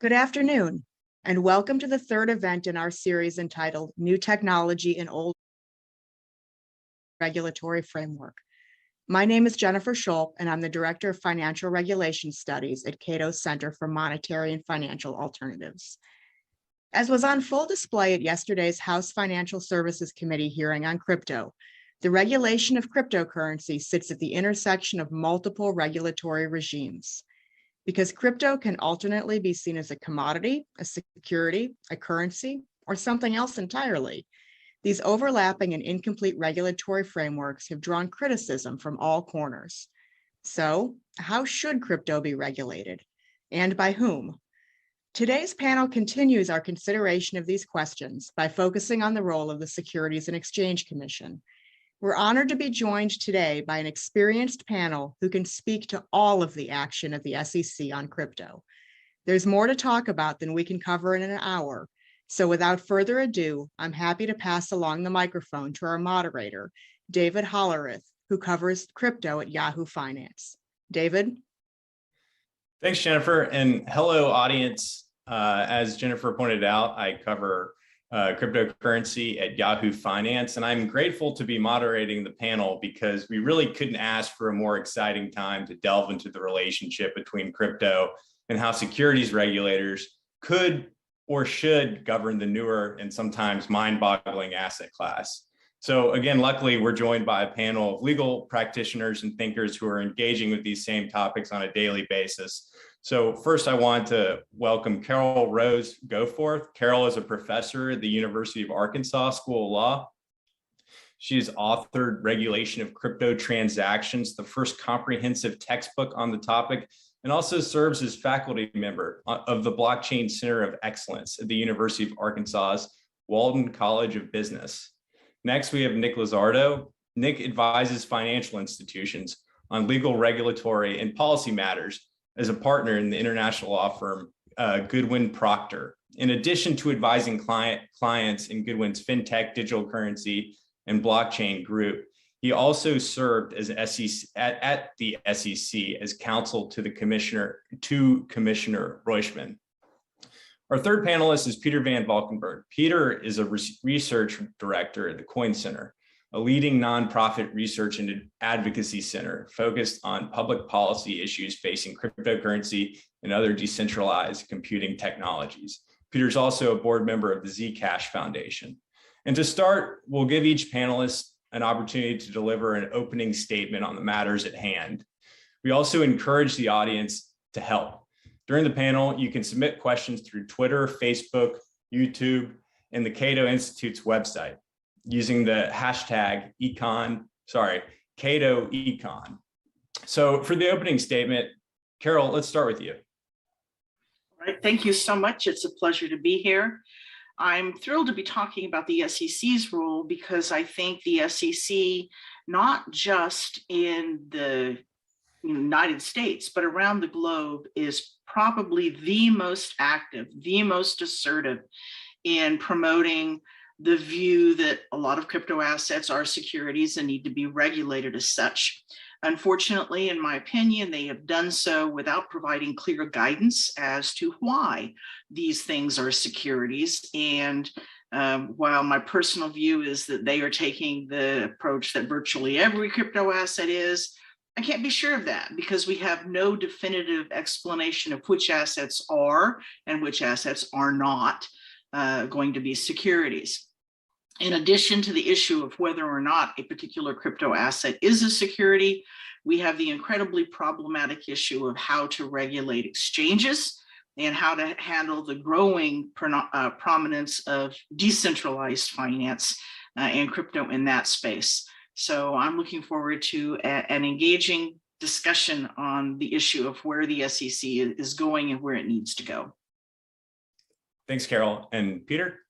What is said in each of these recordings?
Good afternoon, and welcome to the third event in our series entitled New Technology in Old Regulatory Framework. My name is Jennifer Schulp, and I'm the Director of Financial Regulation Studies at Cato's Center for Monetary and Financial Alternatives. As was on full display at yesterday's House Financial Services Committee hearing on crypto, the regulation of cryptocurrency sits at the intersection of multiple regulatory regimes. Because crypto can alternately be seen as a commodity, a security, a currency, or something else entirely, these overlapping and incomplete regulatory frameworks have drawn criticism from all corners. So, how should crypto be regulated, and by whom? Today's panel continues our consideration of these questions by focusing on the role of the Securities and Exchange Commission. We're honored to be joined today by an experienced panel who can speak to all of the action of the SEC on crypto. There's more to talk about than we can cover in an hour. So without further ado, I'm happy to pass along the microphone to our moderator, David Hollerith, who covers crypto at Yahoo Finance. David? Thanks, Jennifer, and hello, audience. As Jennifer pointed out, I cover cryptocurrency at Yahoo Finance, and I'm grateful to be moderating the panel because we really couldn't ask for a more exciting time to delve into the relationship between crypto and how securities regulators could or should govern the newer and sometimes mind-boggling asset class. So again, luckily, we're joined by a panel of legal practitioners and thinkers who are engaging with these same topics on a daily basis. So first, I want to welcome Carol Rose Goforth. Carol is a professor at the University of Arkansas School of Law. She has authored Regulation of Crypto Transactions, the first comprehensive textbook on the topic, and also serves as faculty member of the Blockchain Center of Excellence at the University of Arkansas's Walden College of Business. Next, we have Nick Losurdo. Nick advises financial institutions on legal, regulatory, and policy matters as a partner in the international law firm Goodwin Procter. In addition to advising clients in Goodwin's fintech, digital currency, and blockchain group, he also served as at the SEC as counsel to Commissioner Roishman. Our third panelist is Peter Van Valkenburgh. Peter is a research director at the Coin Center, a leading nonprofit research and advocacy center focused on public policy issues facing cryptocurrency and other decentralized computing technologies. Peter's also a board member of the Zcash Foundation. And to start, we'll give each panelist an opportunity to deliver an opening statement on the matters at hand. We also encourage the audience to help. During the panel, you can submit questions through Twitter, Facebook, YouTube, and the Cato Institute's website using the hashtag CatoEcon. So for the opening statement, Carol, let's start with you. All right, thank you so much. It's a pleasure to be here. I'm thrilled to be talking about the SEC's role because I think the SEC, not just in the United States, but around the globe, is probably the most active, the most assertive in promoting the view that a lot of crypto assets are securities and need to be regulated as such. Unfortunately, in my opinion, they have done so without providing clear guidance as to why these things are securities. And while my personal view is that they are taking the approach that virtually every crypto asset is, I can't be sure of that because we have no definitive explanation of which assets are and which assets are not going to be securities. In addition to the issue of whether or not a particular crypto asset is a security, we have the incredibly problematic issue of how to regulate exchanges and how to handle the growing prominence of decentralized finance and crypto in that space. So I'm looking forward to an engaging discussion on the issue of where the SEC is going and where it needs to go. Thanks, Carol. And Peter?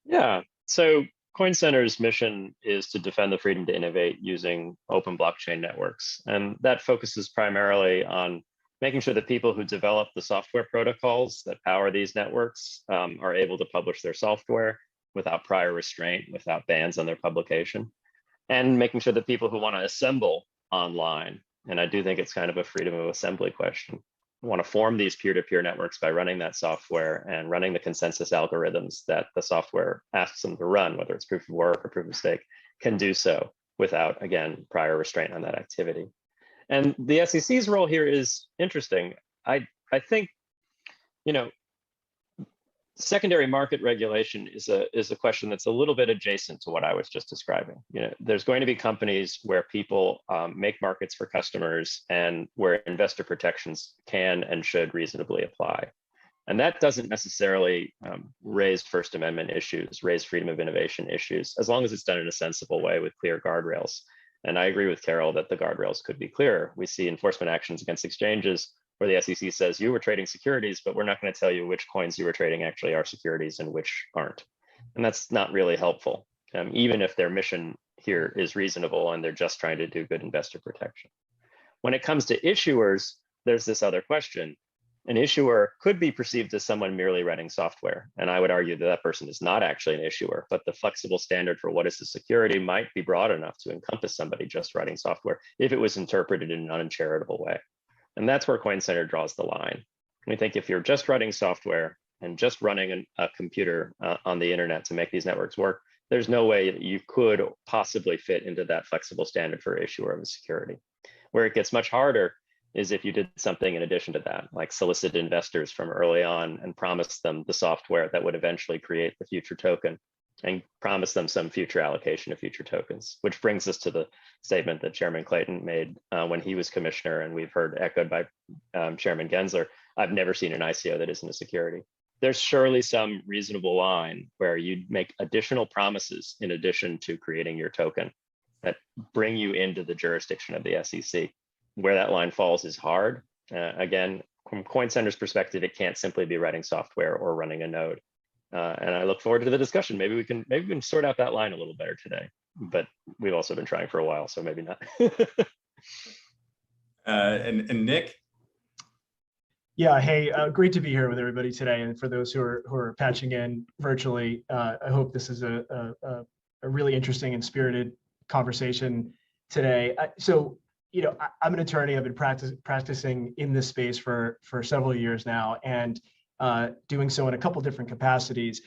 Yeah, so Coin Center's mission is to defend the freedom to innovate using open blockchain networks. And that focuses primarily on making sure that people who develop the software protocols that power these networks are able to publish their software without prior restraint, without bans on their publication, and making sure that people who want to assemble online, and I do think it's kind of a freedom of assembly question, want to form these peer-to-peer networks by running that software and running the consensus algorithms that the software asks them to run, whether it's proof of work or proof of stake, can do so without, again, prior restraint on that activity. And the SEC's role here is interesting. I think, you know, secondary market regulation is a question that's a little bit adjacent to what I was just describing. You know, there's going to be companies where people make markets for customers and where investor protections can and should reasonably apply. And that doesn't necessarily raise First Amendment issues, raise freedom of innovation issues, as long as it's done in a sensible way with clear guardrails. And I agree with Carol that the guardrails could be clearer. We see enforcement actions against exchanges where the SEC says you were trading securities, but we're not going to tell you which coins you were trading actually are securities and which aren't. And that's not really helpful, even if their mission here is reasonable and they're just trying to do good investor protection. When it comes to issuers, there's this other question. An issuer could be perceived as someone merely running software. And I would argue that that person is not actually an issuer, but the flexible standard for what is a security might be broad enough to encompass somebody just writing software if it was interpreted in an uncharitable way. And that's where Coin Center draws the line. We think if you're just writing software and just running a computer on the internet to make these networks work, there's no way that you could possibly fit into that flexible standard for issuer of a security. Where it gets much harder is if you did something in addition to that, like solicit investors from early on and promise them the software that would eventually create the future token and promise them some future allocation of future tokens, which brings us to the statement that Chairman Clayton made when he was commissioner, and we've heard echoed by Chairman Gensler. I've never seen an ICO that isn't a security. There's surely some reasonable line where you'd make additional promises in addition to creating your token that bring you into the jurisdiction of the SEC. Where that line falls is hard. Again, from Coin Center's perspective, it can't simply be writing software or running a node. And I look forward to the discussion. Maybe we can sort out that line a little better today, but we've also been trying for a while, so maybe not. And Nick? Yeah, hey, great to be here with everybody today. And for those who are patching in virtually, I hope this is a really interesting and spirited conversation today. So, you know, I'm an attorney. I've been practicing in this space for several years now, and doing so in a couple different capacities.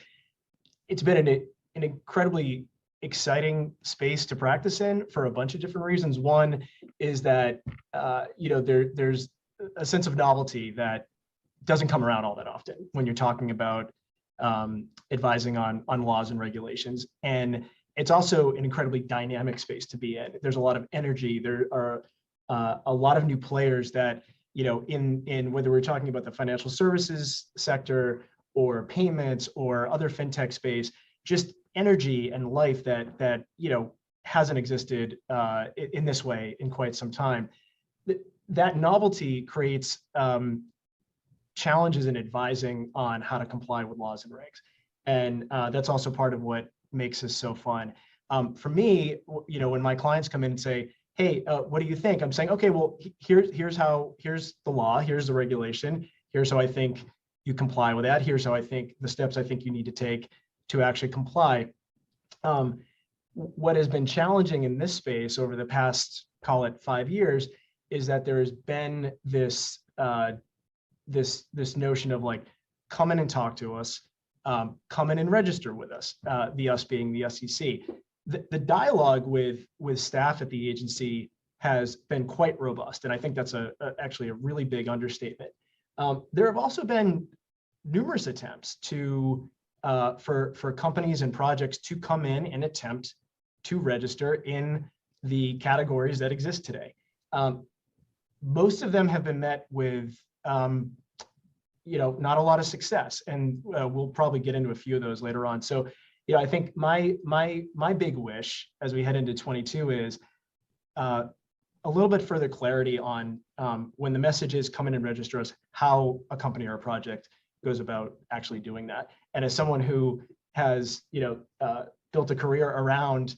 It's been an incredibly exciting space to practice in for a bunch of different reasons. One is that you know, there's a sense of novelty that doesn't come around all that often when you're talking about advising on laws and regulations. And it's also an incredibly dynamic space to be in. There's a lot of energy. There are a lot of new players that, you know, in whether we're talking about the financial services sector or payments or other fintech space, just energy and life that you know hasn't existed in this way in quite some time. That novelty creates challenges in advising on how to comply with laws and regs, and that's also part of what makes this so fun. For me, you know, when my clients come in and say, hey, what do you think? I'm saying, okay, well, here's the law, here's the regulation, here's how I think you comply with that, here's how I think the steps I think you need to take to actually comply. What has been challenging in this space over the past, call it 5 years, is that there has been this this notion of like, come in and talk to us, come in and register with us, the us being the SEC. The dialogue with staff at the agency has been quite robust, and I think that's actually a really big understatement. There have also been numerous attempts to for companies and projects to come in and attempt to register in the categories that exist today. Most of them have been met with you know, not a lot of success, and we'll probably get into a few of those later on. So, you know, I think my big wish as we head into 22 is a little bit further clarity on when the message is come in and register us, how a company or a project goes about actually doing that. And as someone who has, you know, built a career around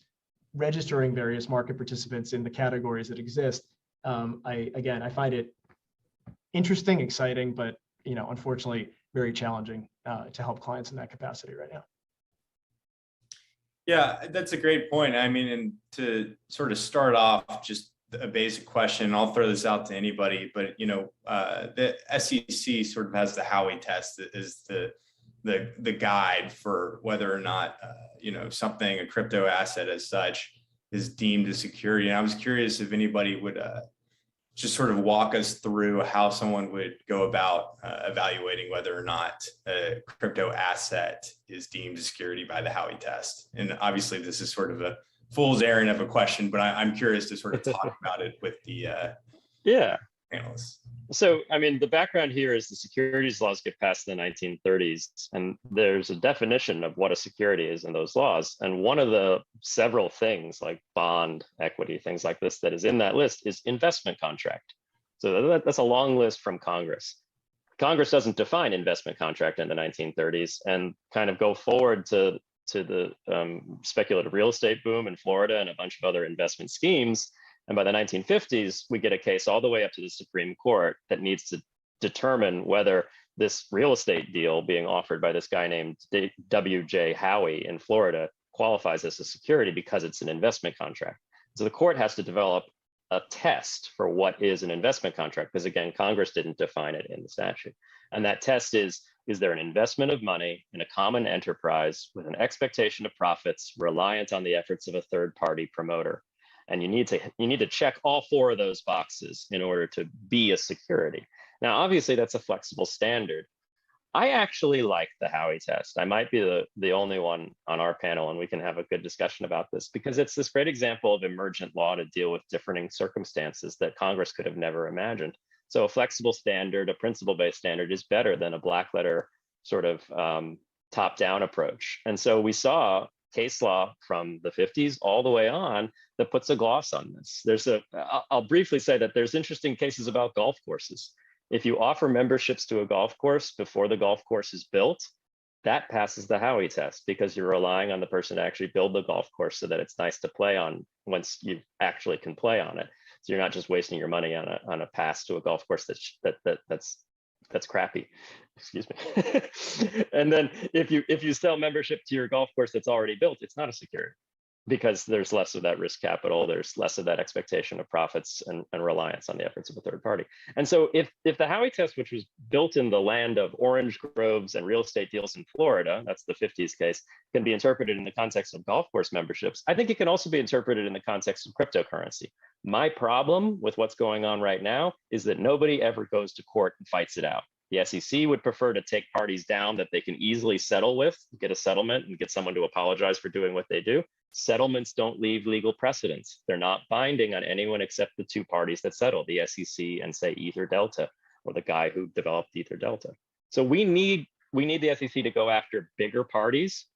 registering various market participants in the categories that exist, I find it interesting, exciting, but, you know, unfortunately very challenging to help clients in that capacity right now. Yeah, that's a great point. I mean, and to sort of start off, just a basic question. I'll throw this out to anybody, but the SEC sort of has the Howie Test that is the guide for whether or not something, a crypto asset as such, is deemed a security. And I was curious if anybody would just sort of walk us through how someone would go about evaluating whether or not a crypto asset is deemed a security by the Howie Test. And obviously this is sort of a fool's errand of a question, but I'm curious to sort of talk about it with the panelists. So, I mean, the background here is the securities laws get passed in the 1930s, and there's a definition of what a security is in those laws. And one of the several things like bond, equity, things like this that is in that list is investment contract. So that's a long list from Congress. Congress doesn't define investment contract in the 1930s, and kind of go forward to the speculative real estate boom in Florida and a bunch of other investment schemes. And by the 1950s, we get a case all the way up to the Supreme Court that needs to determine whether this real estate deal being offered by this guy named W.J. Howie in Florida qualifies as a security because it's an investment contract. So the court has to develop a test for what is an investment contract, because again, Congress didn't define it in the statute. And that test is there an investment of money in a common enterprise with an expectation of profits reliant on the efforts of a third-party promoter? And you need to check all four of those boxes in order to be a security. Now, obviously, that's a flexible standard. I actually like the Howie Test. I might be the only one on our panel, and we can have a good discussion about this, because it's this great example of emergent law to deal with differing circumstances that Congress could have never imagined. So a flexible standard, a principle-based standard, is better than a black letter sort of top-down approach. And so we saw case law from the 50s all the way on that puts a gloss on this. I'll briefly say that there's interesting cases about golf courses. If you offer memberships to a golf course before the golf course is built, that passes the Howie Test, because you're relying on the person to actually build the golf course so that it's nice to play on once you actually can play on it. So you're not just wasting your money on a pass to a golf course that's crappy, excuse me. And then if you sell membership to your golf course that's already built, it's not a security, because there's less of that risk capital, there's less of that expectation of profits and reliance on the efforts of a third party. And so if the Howie Test, which was built in the land of orange groves and real estate deals in Florida, that's the 50s case, can be interpreted in the context of golf course memberships, I think it can also be interpreted in the context of cryptocurrency. My problem with what's going on right now is that nobody ever goes to court and fights it out. The SEC would prefer to take parties down that they can easily settle with, get a settlement and get someone to apologize for doing what they do. Settlements don't leave legal precedents. They're not binding on anyone except the two parties that settle, the SEC and say Ether Delta, or the guy who developed Ether Delta. So we need the SEC to go after bigger parties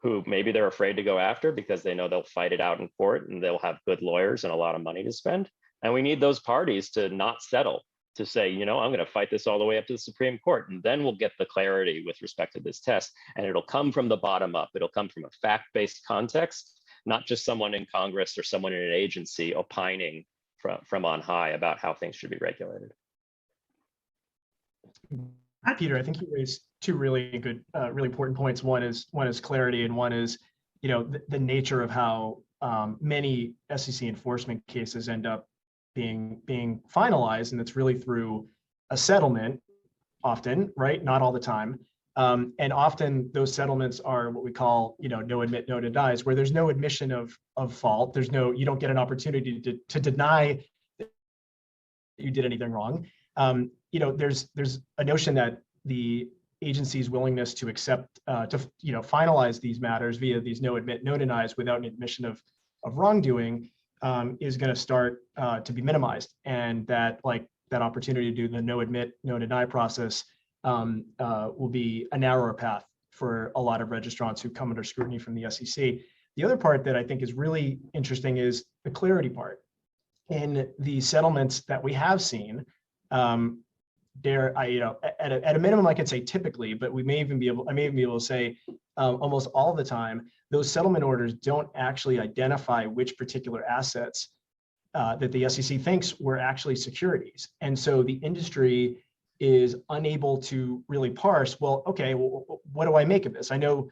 who maybe they're afraid to go after because they know they'll fight it out in court and they'll have good lawyers and a lot of money to spend. And we need those parties to not settle, to say, I'm going to fight this all the way up to the Supreme Court, and then we'll get the clarity with respect to this test. And it'll come from the bottom up. It'll come from a fact-based context, not just someone in Congress or someone in an agency opining from on high about how things should be regulated. Peter, I think you raised two really good, really important points. One is clarity, and one is, the nature of how many SEC enforcement cases end up being finalized, and it's really through a settlement, often, right? Not all the time, and often those settlements are what we call, no admit, no denies, where there's no admission of fault. You don't get an opportunity to deny that you did anything wrong. There's a notion that the agency's willingness to accept, finalize these matters via these no admit, no denies without an admission of wrongdoing is going to start to be minimized, and that opportunity to do the no admit, no deny process will be a narrower path for a lot of registrants who come under scrutiny from the SEC. The other part that I think is really interesting is the clarity part. In the settlements that we have seen, at a minimum, I could say typically, but I may even be able to say almost all the time, those settlement orders don't actually identify which particular assets that the SEC thinks were actually securities. And so the industry is unable to really parse, well, okay, well, what do I make of this? I know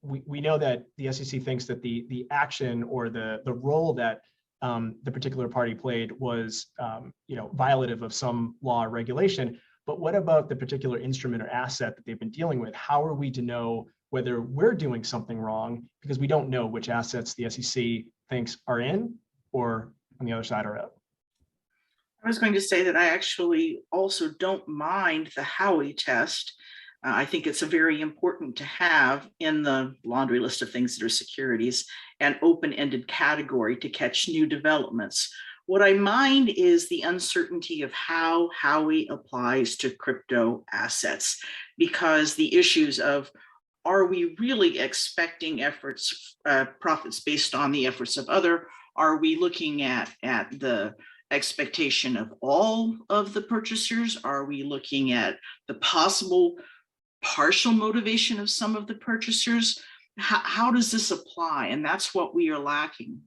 we know that the SEC thinks that the action or the role that the particular party played was, violative of some law or regulation. But what about the particular instrument or asset that they've been dealing with? How are we to know whether we're doing something wrong? Because we don't know which assets the SEC thinks are in or on the other side are out. I was going to say that I actually also don't mind the Howie test. I think it's a very important to have in the laundry list of things that are securities, an open-ended category to catch new developments. What I mind is the uncertainty of how Howie applies to crypto assets, because the issues of, are we really expecting profits based on the efforts of other? Are we looking at the expectation of all of the purchasers? Are we looking at the possible partial motivation of some of the purchasers? How does this apply? And that's what we are lacking.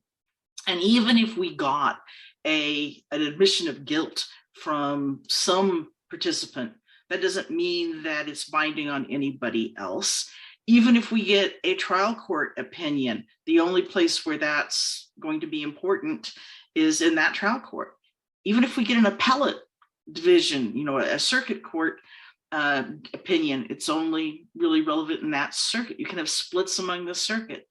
And even if we got an admission of guilt from some participant, that doesn't mean that it's binding on anybody else. Even if we get a trial court opinion, the only place where that's going to be important is in that trial court. Even if we get an appellate division, a circuit court opinion, it's only really relevant in that circuit. You can have splits among the circuit.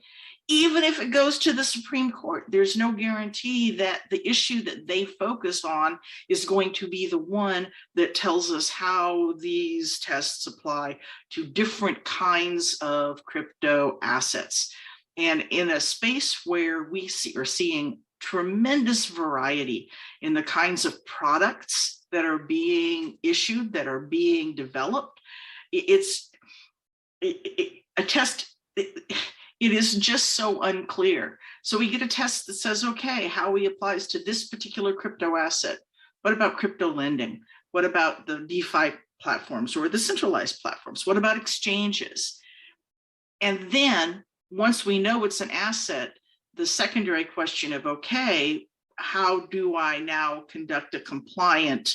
Even if it goes to the Supreme Court, there's no guarantee that the issue that they focus on is going to be the one that tells us how these tests apply to different kinds of crypto assets. And in a space where we are seeing tremendous variety in the kinds of products that are being issued, that are being developed, it is just so unclear. So we get a test that says, okay, Howie applies to this particular crypto asset. What about crypto lending? What about the DeFi platforms or the centralized platforms? What about exchanges? And then once we know it's an asset, the secondary question of, okay, how do I now conduct a compliant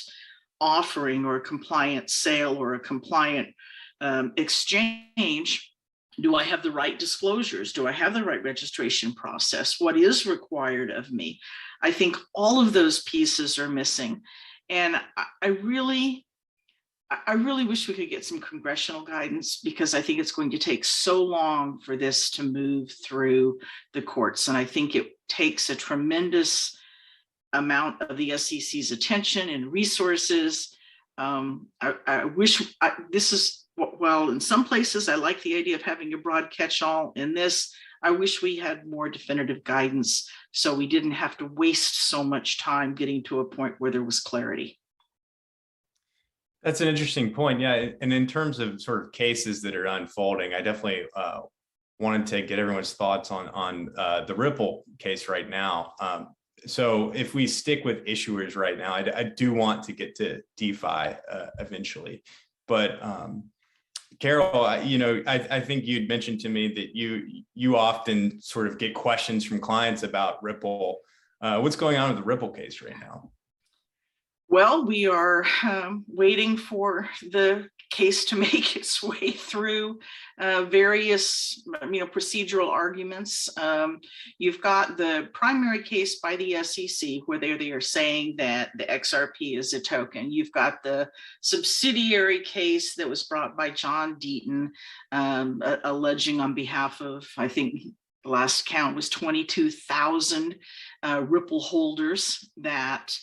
offering or a compliant sale or a compliant exchange? Do I have the right disclosures? Do I have the right registration process? What is required of me? I think all of those pieces are missing. And I really wish we could get some congressional guidance, because I think it's going to take so long for this to move through the courts. And I think it takes a tremendous amount of the SEC's attention and resources. I wish well, in some places, I like the idea of having a broad catch-all. In this, I wish we had more definitive guidance so we didn't have to waste so much time getting to a point where there was clarity. That's an interesting point. Yeah. And in terms of sort of cases that are unfolding, I definitely wanted to get everyone's thoughts on the Ripple case right now. So if we stick with issuers right now, I do want to get to DeFi eventually. But Carol, I think you'd mentioned to me that you often sort of get questions from clients about Ripple. What's going on with the Ripple case right now? Well, we are waiting for the case to make its way through various, procedural arguments. You've got the primary case by the SEC, where they are saying that the XRP is a token. You've got the subsidiary case that was brought by John Deaton, alleging on behalf of, I think the last count was 22,000 Ripple holders that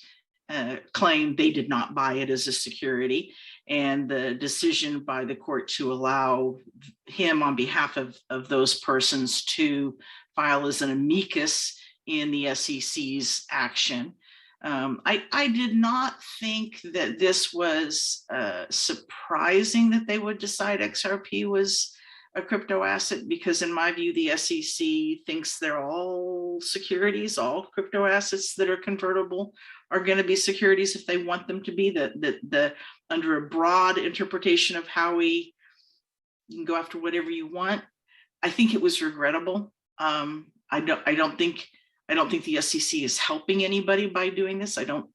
claim they did not buy it as a security, and the decision by the court to allow him on behalf of those persons to file as an amicus in the SEC's action. I did not think that this was surprising that they would decide XRP was a crypto asset, because in my view, the SEC thinks they're all securities, all crypto assets that are convertible are going to be securities if they want them to be. The under a broad interpretation of you can go after whatever you want. I think it was regrettable. I don't think the SEC is helping anybody by doing this. I don't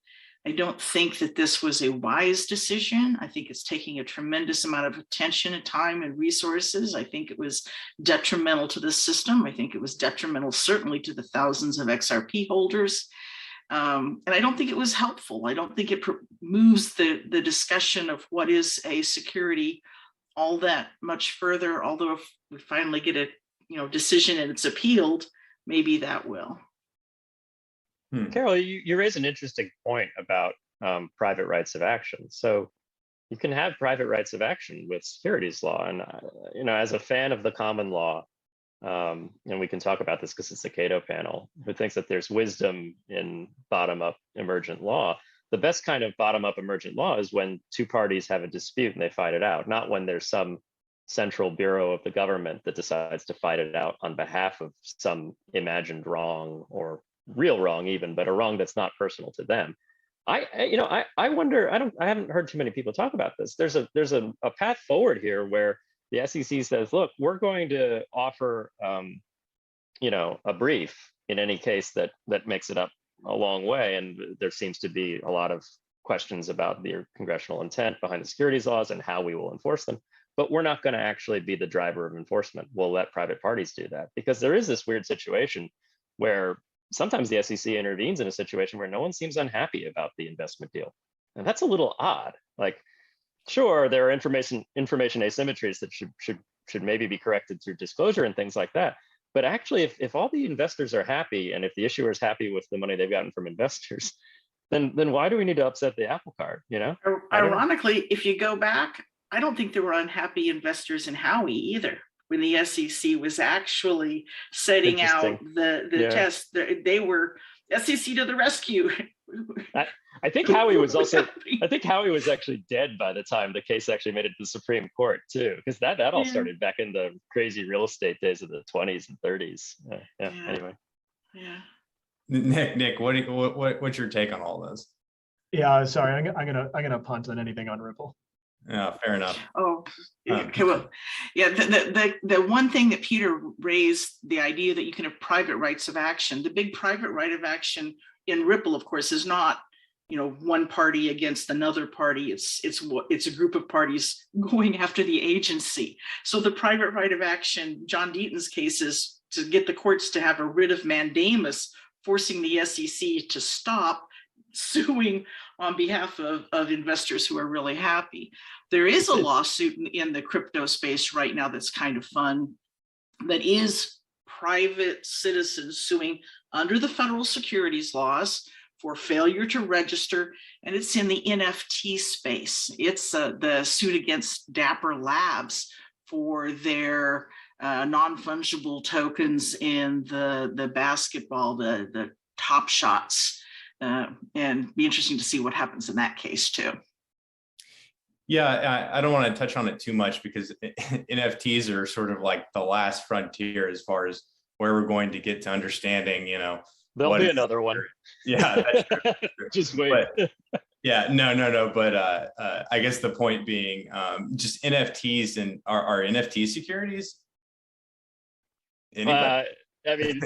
I don't think that this was a wise decision. I think it's taking a tremendous amount of attention and time and resources. I think it was detrimental to the system. I think it was detrimental certainly to the thousands of XRP holders. And I don't think it was helpful. I don't think it moves the discussion of what is a security all that much further. Although if we finally get a decision and it's appealed, maybe that will. Carol, you raise an interesting point about private rights of action. So you can have private rights of action with securities law. And, as a fan of the common law, and we can talk about this because it's the Cato panel, who thinks that there's wisdom in bottom-up emergent law. The best kind of bottom-up emergent law is when two parties have a dispute and they fight it out, not when there's some central bureau of the government that decides to fight it out on behalf of some imagined wrong or real wrong even, but a wrong that's not personal to them. I wonder, I haven't heard too many people talk about this. There's a path forward here where the SEC says, look, we're going to offer a brief in any case that makes it up a long way. And there seems to be a lot of questions about the congressional intent behind the securities laws and how we will enforce them. But we're not going to actually be the driver of enforcement. We'll let private parties do that, because there is this weird situation where sometimes the SEC intervenes in a situation where no one seems unhappy about the investment deal. And that's a little odd. Like, sure, there are information asymmetries that should maybe be corrected through disclosure and things like that. But actually, if all the investors are happy and if the issuer is happy with the money they've gotten from investors, then why do we need to upset the apple cart? Ironically, if you go back, I don't think there were unhappy investors in Howie either. When the SEC was actually setting out the test, they were SEC to the rescue. I think Howie was also. I think Howie was actually dead by the time the case actually made it to the Supreme Court too, because that all started back in the crazy real estate days of the 20s and 30s. Anyway. Yeah. Nick, what's your take on all this? Yeah, sorry, I'm gonna punt on anything on Ripple. Yeah, fair enough. Oh, okay. Well, yeah. The one thing that Peter raised, the idea that you can have private rights of action. The big private right of action in Ripple, of course, is not one party against another party. It's a group of parties going after the agency. So the private right of action, John Deaton's case, is to get the courts to have a writ of mandamus, forcing the SEC to stop suing on behalf of investors who are really happy. There is a lawsuit in the crypto space right now that's kind of fun, that is private citizens suing under the federal securities laws for failure to register, and it's in the NFT space. It's the suit against Dapper Labs for their non-fungible tokens in the basketball, the Top Shots. And be interesting to see what happens in that case too. Yeah, I don't want to touch on it too much because NFTs are sort of like the last frontier as far as where we're going to get to understanding, There'll be another one. Yeah, that's true. Just wait. But, yeah, no. But I guess the point being, just NFTs and are NFT securities? I mean,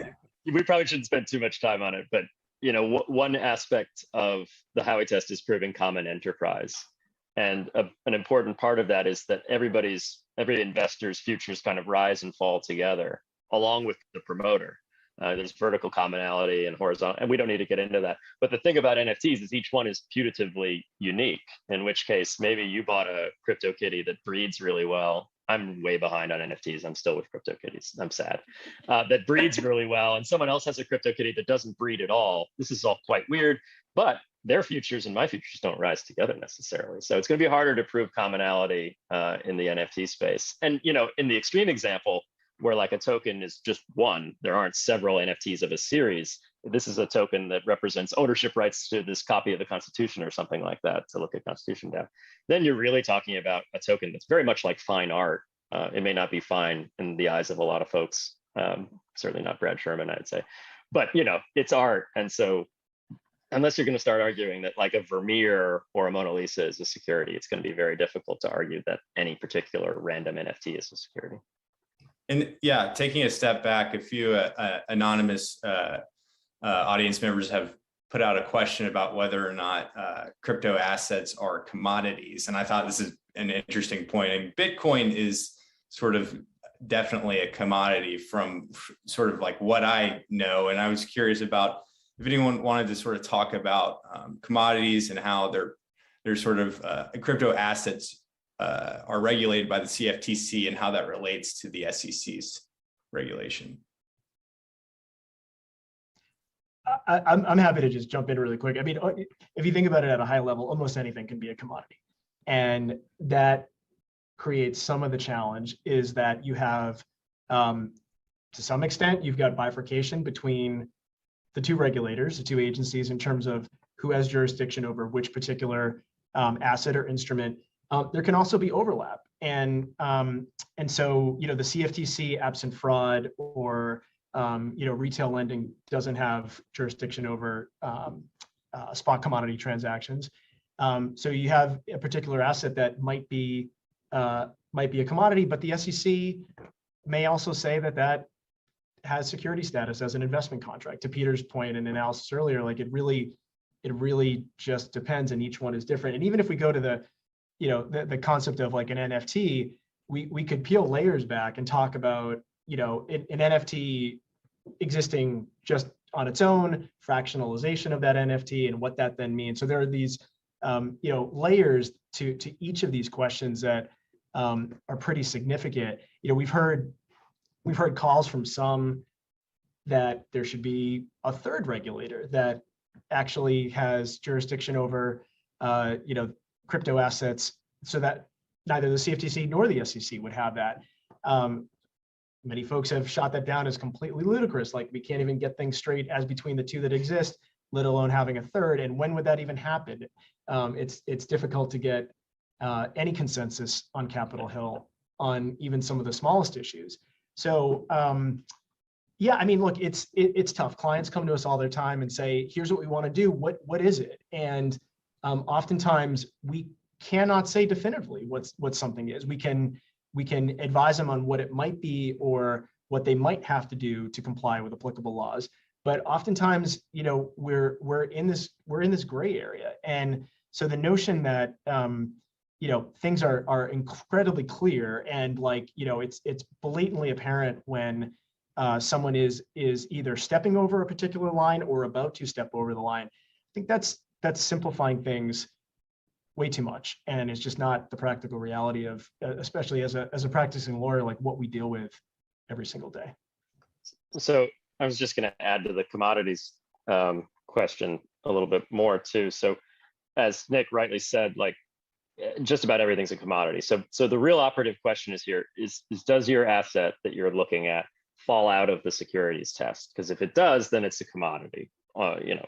we probably shouldn't spend too much time on it, but one aspect of the Howie test is proving common enterprise. And an important part of that is that every investor's futures kind of rise and fall together along with the promoter. There's vertical commonality and horizontal, and we don't need to get into that. But the thing about NFTs is each one is putatively unique, in which case maybe you bought a CryptoKitty that breeds really well. I'm way behind on NFTs. I'm still with CryptoKitties. I'm sad. That breeds really well, and someone else has a CryptoKitty that doesn't breed at all. This is all quite weird, but their futures and my futures don't rise together necessarily. So it's going to be harder to prove commonality in the NFT space. And in the extreme example, where like a token is just one, there aren't several NFTs of a series. This is a token that represents ownership rights to this copy of the Constitution or something like that, to look at Constitution DAO. Then you're really talking about a token that's very much like fine art. It may not be fine in the eyes of a lot of folks, certainly not Brad Sherman, I'd say, but it's art. And so unless you're going to start arguing that like a Vermeer or a Mona Lisa is a security, it's going to be very difficult to argue that any particular random NFT is a security. And yeah, taking a step back, a few anonymous audience members have put out a question about whether or not crypto assets are commodities. And I thought this is an interesting point. And Bitcoin is sort of definitely a commodity from sort of like what I know. And I was curious about if anyone wanted to sort of talk about commodities and how they're sort of crypto assets are regulated by the CFTC and how that relates to the SEC's regulation. I'm happy to just jump in really quick. I mean, if you think about it at a high level, almost anything can be a commodity. And that creates some of the challenge is that you have, to some extent, you've got bifurcation between the two regulators, the two agencies in terms of who has jurisdiction over which particular asset or instrument. There can also be overlap. And so, the CFTC, absent fraud or retail lending doesn't have jurisdiction over spot commodity transactions. So you have a particular asset that might be a commodity, but the SEC may also say that has security status as an investment contract. To Peter's point and analysis earlier, like it really just depends, and each one is different. And even if we go to the concept of like an NFT, we could peel layers back and talk about an NFT existing just on its own, fractionalization of that NFT and what that then means. So there are these layers to each of these questions that are pretty significant. We've heard calls from some that there should be a third regulator that actually has jurisdiction over crypto assets, so that neither the CFTC nor the SEC would have that. Many folks have shot that down as completely ludicrous, like we can't even get things straight as between the two that exist, let alone having a third. And when would that even happen? It's difficult to get any consensus on Capitol Hill on even some of the smallest issues. So yeah, I mean, look, it's tough. Clients come to us all the time and say, here's what we want to do. What is it? And oftentimes we cannot say definitively what something is. We can advise them on what it might be or what they might have to do to comply with applicable laws. But oftentimes, we're in this gray area. And so the notion that things are incredibly clear and it's blatantly apparent when someone is either stepping over a particular line or about to step over the line. I think that's simplifying things way too much, and it's just not the practical reality of, especially as a practicing lawyer, like what we deal with every single day. So I was just going to add to the commodities question a little bit more too. So as Nick rightly said, like just about everything's a commodity. So the real operative question is does your asset that you're looking at fall out of the securities test? Because if it does, then it's a commodity.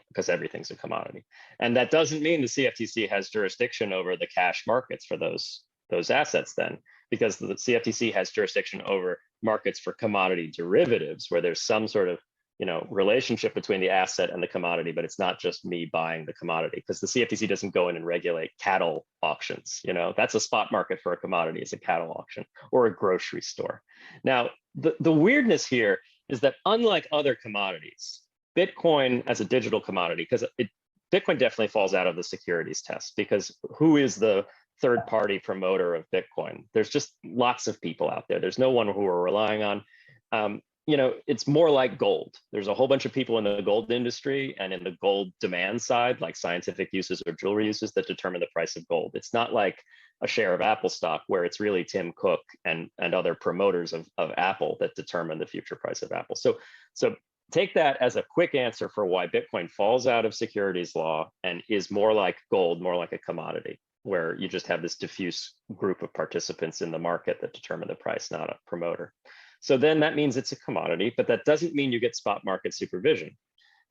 Because everything's a commodity. And that doesn't mean the CFTC has jurisdiction over the cash markets for those assets then, because the CFTC has jurisdiction over markets for commodity derivatives, where there's some sort of relationship between the asset and the commodity, but it's not just me buying the commodity, because the CFTC doesn't go in and regulate cattle auctions. That's a spot market for a commodity, it's a cattle auction or a grocery store. Now, the weirdness here is that unlike other commodities, Bitcoin as a digital commodity, because Bitcoin definitely falls out of the securities test, because who is the third party promoter of Bitcoin? There's just lots of people out there. There's no one who we're relying on. It's more like gold. There's a whole bunch of people in the gold industry and in the gold demand side, like scientific uses or jewelry uses, that determine the price of gold. It's not like a share of Apple stock where it's really Tim Cook and other promoters of Apple that determine the future price of Apple. So take that as a quick answer for why Bitcoin falls out of securities law and is more like gold, more like a commodity, where you just have this diffuse group of participants in the market that determine the price, not a promoter. So then that means it's a commodity, but that doesn't mean you get spot market supervision.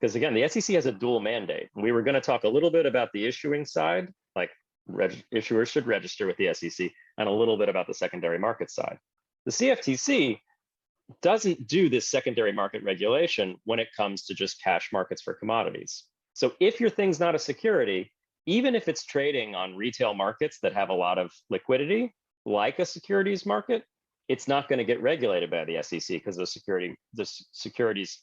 Because again, the SEC has a dual mandate. We were going to talk a little bit about the issuing side, like issuers should register with the SEC, and a little bit about the secondary market side. The CFTC doesn't do this secondary market regulation when it comes to just cash markets for commodities. So if your thing's not a security, even if it's trading on retail markets that have a lot of liquidity, like a securities market, it's not going to get regulated by the SEC because the securities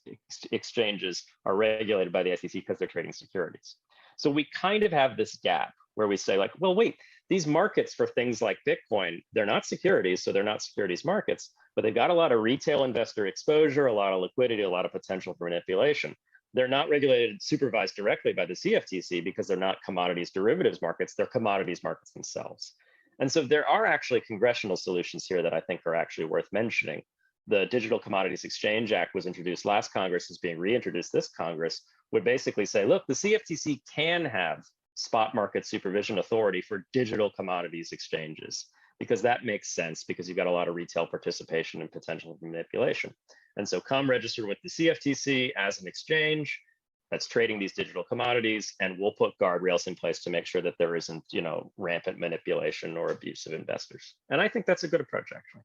exchanges are regulated by the SEC because they're trading securities. So we kind of have this gap where we say like, well, wait, these markets for things like Bitcoin, they're not securities, so they're not securities markets, but they've got a lot of retail investor exposure, a lot of liquidity, a lot of potential for manipulation. They're not regulated, supervised directly by the CFTC because they're not commodities derivatives markets, they're commodities markets themselves. And so there are actually congressional solutions here that I think are actually worth mentioning. The Digital Commodities Exchange Act was introduced last Congress, is being reintroduced this Congress, would basically say, look, the CFTC can have spot market supervision authority for digital commodities exchanges, because that makes sense because you've got a lot of retail participation and potential for manipulation. And so come register with the CFTC as an exchange that's trading these digital commodities, and we'll put guardrails in place to make sure that there isn't, you know, rampant manipulation or abuse of investors. And I think that's a good approach, actually.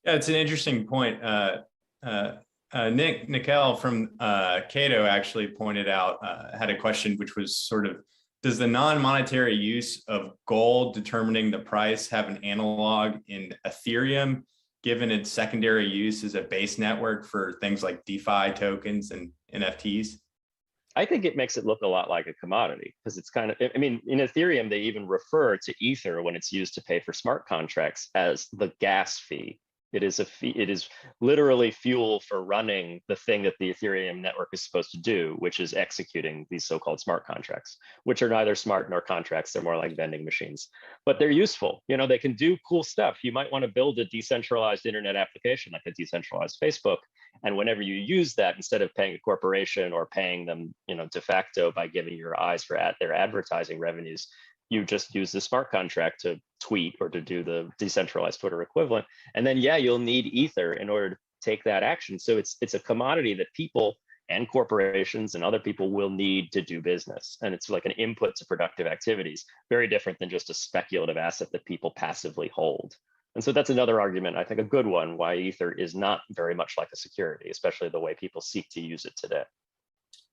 Yeah, it's an interesting point. Nickel from Cato actually pointed out, had a question which was sort of, does the non-monetary use of gold determining the price have an analog in Ethereum, given its secondary use as a base network for things like DeFi tokens and NFTs? I think it makes it look a lot like a commodity because it's kind of, I mean, in Ethereum, they even refer to Ether when it's used to pay for smart contracts as the gas fee. It is a fee, it is literally fuel for running the thing that the Ethereum network is supposed to do, which is executing these so-called smart contracts, which are neither smart nor contracts. They're more like vending machines, but they're useful. You know, they can do cool stuff. You might want to build a decentralized internet application like a decentralized Facebook. And whenever you use that, instead of paying a corporation or paying them, you know, de facto by giving your eyes for their advertising revenues, you just use the smart contract to tweet or to do the decentralized Twitter equivalent. And then, yeah, you'll need Ether in order to take that action. So it's a commodity that people and corporations and other people will need to do business. And it's like an input to productive activities, very different than just a speculative asset that people passively hold. And so that's another argument, I think a good one, why Ether is not very much like a security, especially the way people seek to use it today.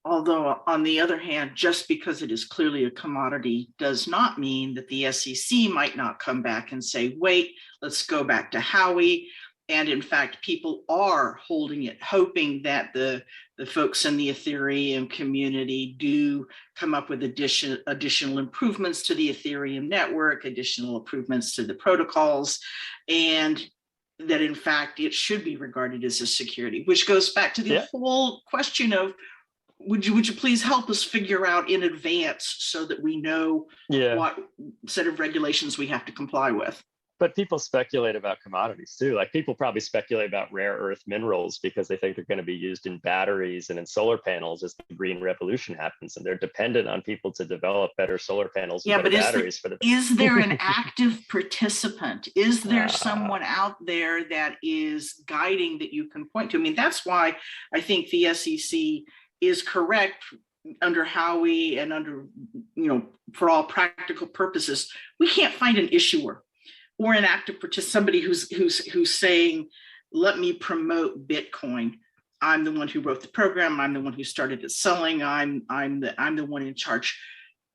Although on the other hand, just because it is clearly a commodity does not mean that the SEC might not come back and say, wait, let's go back to Howie. And in fact, people are holding it, hoping that the folks in the Ethereum community do come up with additional improvements to the Ethereum network, additional improvements to the protocols, and that in fact, it should be regarded as a security, which goes back to the whole question of, would you please help us figure out in advance so that we know what set of regulations we have to comply with? But people speculate about commodities too. Like people probably speculate about rare earth minerals because they think they're going to be used in batteries and in solar panels as the green revolution happens, and they're dependent on people to develop better solar panels and better batteries for the. Is there an active participant? Is there someone out there that is guiding that you can point to? I mean, that's why I think the SEC is correct under Howie and under, you know, for all practical purposes. We can't find an issuer or an active participant, somebody who's saying, let me promote Bitcoin. I'm the one who wrote the program. I'm the one who started it selling. I'm the one in charge.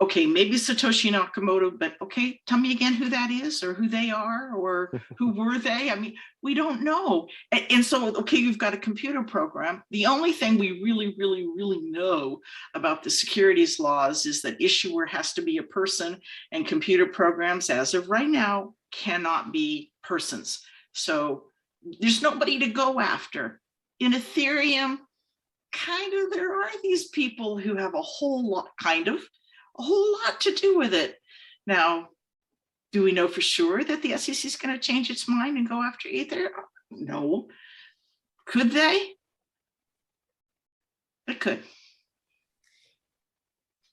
Okay, maybe Satoshi Nakamoto, but okay, tell me again who that is or who they are or who were they? I mean, we don't know. And so, okay, you've got a computer program. The only thing we really know about the securities laws is that issuer has to be a person, and computer programs, as of right now, cannot be persons. So there's nobody to go after. In Ethereum, kind of, there are these people who have a whole lot to do with it. Now, do we know for sure that the SEC is going to change its mind and go after Ether? No. Could they? It could.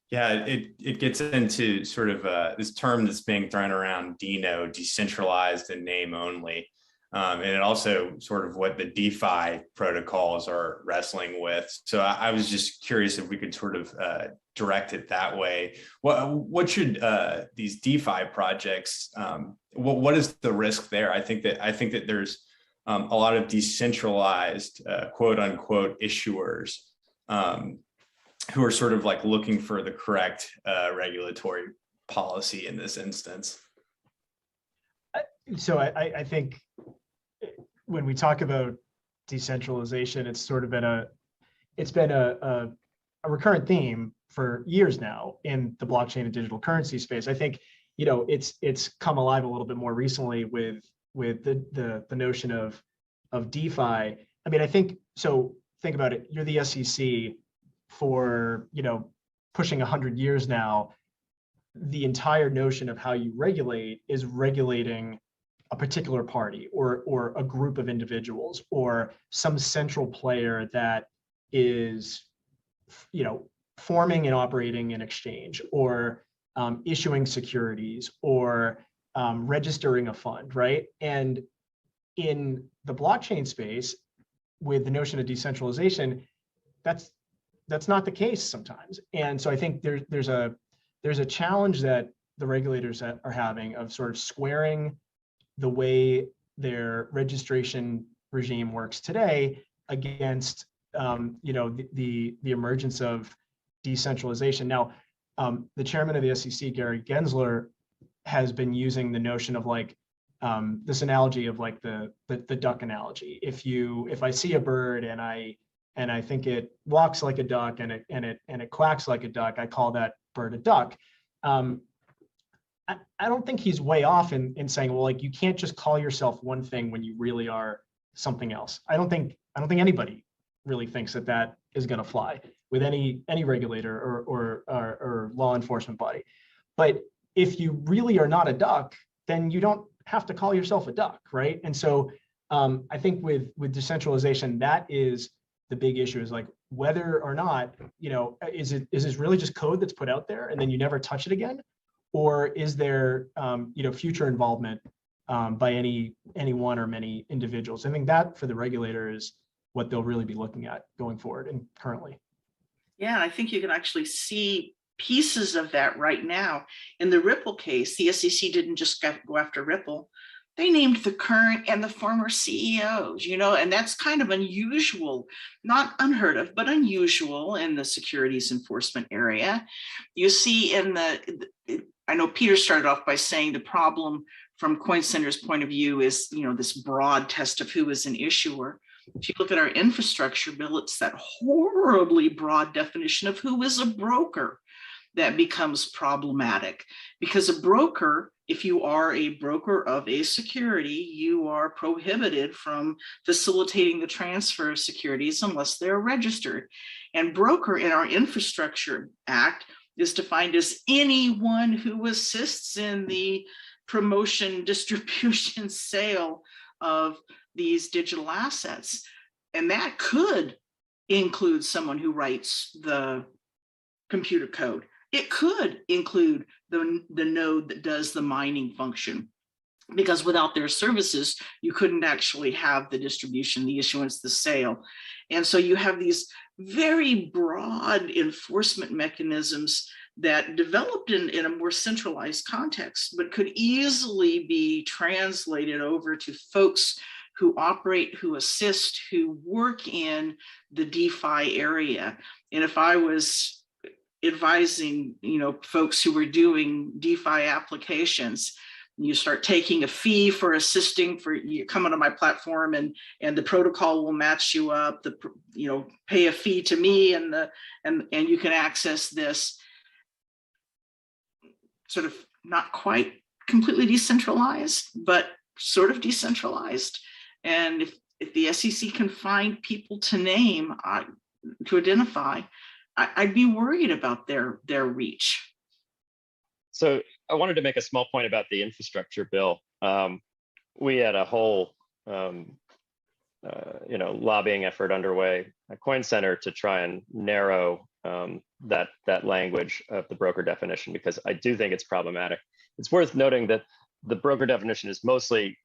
Yeah, it gets into sort of this term that's being thrown around, DINO, decentralized and name only. And it also sort of what the DeFi protocols are wrestling with. So I was just curious if we could sort of direct it that way. What should these DeFi projects, what is the risk there? I think that there's a lot of decentralized quote unquote issuers who are sort of like looking for the correct regulatory policy in this instance. so I think when we talk about decentralization, it's sort of been a recurrent theme for years now in the blockchain and digital currency space. I think, you know, it's come alive a little bit more recently with the notion of DeFi. I mean, I think so. Think about it. You're the SEC for, you know, pushing 100 years now. The entire notion of how you regulate is regulating a particular party or a group of individuals or some central player that is, you know, forming and operating an exchange or issuing securities or registering a fund, right? And in the blockchain space, with the notion of decentralization, that's not the case sometimes. And so I think there's a challenge that the regulators are having of sort of squaring the way their registration regime works today against you know, the emergence of decentralization. Now, the chairman of the SEC, Gary Gensler, has been using the notion of like this analogy of like the duck analogy. If I see a bird and I think it walks like a duck and it quacks like a duck, I call that bird a duck. I don't think he's way off in saying, well, like, you can't just call yourself one thing when you really are something else. I don't think anybody really thinks that is going to fly with any regulator or law enforcement body. But if you really are not a duck, then you don't have to call yourself a duck, right? And so I think with decentralization, that is the big issue, is like whether or not, you know, is this really just code that's put out there and then you never touch it again? Or is there, you know, future involvement by any one or many individuals? I think that for the regulator is what they'll really be looking at going forward and currently. Yeah, I think you can actually see pieces of that right now. In the Ripple case, the SEC didn't just go after Ripple. They named the current and the former CEOs, you know, and that's kind of unusual, not unheard of, but unusual in the securities enforcement area. You see I know Peter started off by saying the problem from CoinCenter's point of view is, you know, this broad test of who is an issuer. If you look at our infrastructure bill, it's that horribly broad definition of who is a broker that becomes problematic, because a broker, if you are a broker of a security, you are prohibited from facilitating the transfer of securities unless they're registered. And broker in our Infrastructure Act is defined as anyone who assists in the promotion, distribution, sale of these digital assets. And that could include someone who writes the computer code. It could include the node that does the mining function, because without their services, you couldn't actually have the distribution, the issuance, the sale. And so you have these very broad enforcement mechanisms that developed in a more centralized context, but could easily be translated over to folks who operate, who assist, who work in the DeFi area. And if I was advising, you know, folks who were doing DeFi applications, you start taking a fee for assisting, for you come onto my platform and the protocol will match you up, you know, pay a fee to me and you can access this. Sort of not quite completely decentralized, but sort of decentralized. And if the SEC can find people to name, to identify, I'd be worried about their reach. So I wanted to make a small point about the infrastructure bill. We had a whole, you know, lobbying effort underway at CoinCenter to try and narrow that language of the broker definition, because I do think it's problematic. It's worth noting that the broker definition is mostly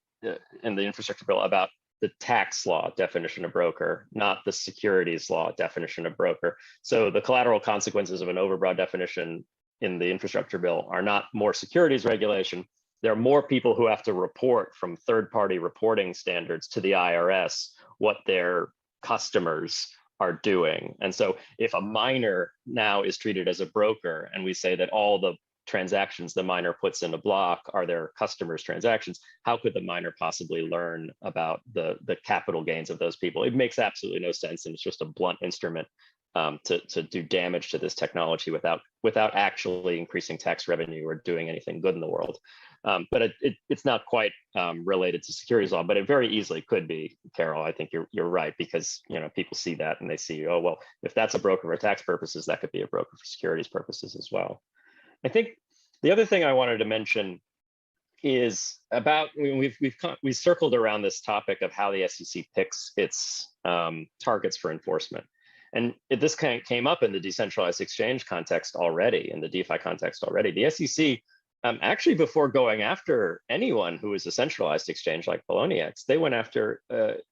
in the infrastructure bill about the tax law definition of broker, not the securities law definition of broker. So the collateral consequences of an overbroad definition in the infrastructure bill are not more securities regulation. There are more people who have to report from third-party reporting standards to the IRS what their customers are doing. And so if a miner now is treated as a broker, and we say that all the transactions the miner puts in a block are their customers' transactions, how could the miner possibly learn about the capital gains of those people? It makes absolutely no sense, and it's just a blunt instrument to do damage to this technology without actually increasing tax revenue or doing anything good in the world. But it's not quite related to securities law, but it very easily could be, Carol. I think you're right, because people see that and they see, oh, well, if that's a broker for tax purposes, that could be a broker for securities purposes as well. I think the other thing I wanted to mention is about, we've circled around this topic of how the SEC picks its targets for enforcement. And this kind of came up in the decentralized exchange context already, in the DeFi context already. The SEC, actually before going after anyone who was a centralized exchange like Poloniex, they went after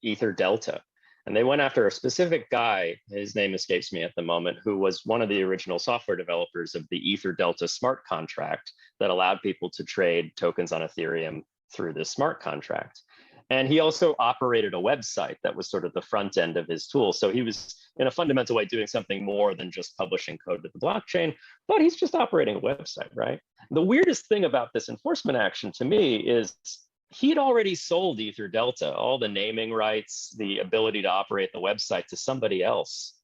Ether Delta. And they went after a specific guy, his name escapes me at the moment, who was one of the original software developers of the Ether Delta smart contract that allowed people to trade tokens on Ethereum through this smart contract. And he also operated a website that was sort of the front end of his tool. So he was, in a fundamental way, doing something more than just publishing code to the blockchain, but he's just operating a website, right? The weirdest thing about this enforcement action to me is he'd already sold Ether Delta, all the naming rights, the ability to operate the website, to somebody else.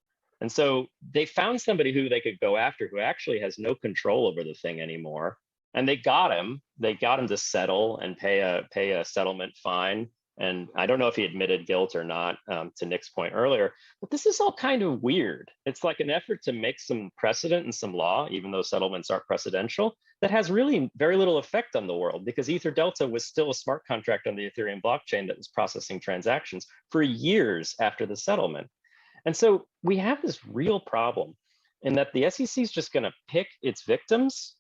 And so they found somebody who they could go after who actually has no control over the thing anymore. And they got him. They got him to settle and pay a settlement fine. And I don't know if he admitted guilt or not, to Nick's point earlier, but this is all kind of weird. It's like an effort to make some precedent and some law, even though settlements aren't precedential, that has really very little effect on the world, because Ether Delta was still a smart contract on the Ethereum blockchain that was processing transactions for years after the settlement. And so we have this real problem in that the SEC is just going to pick its victims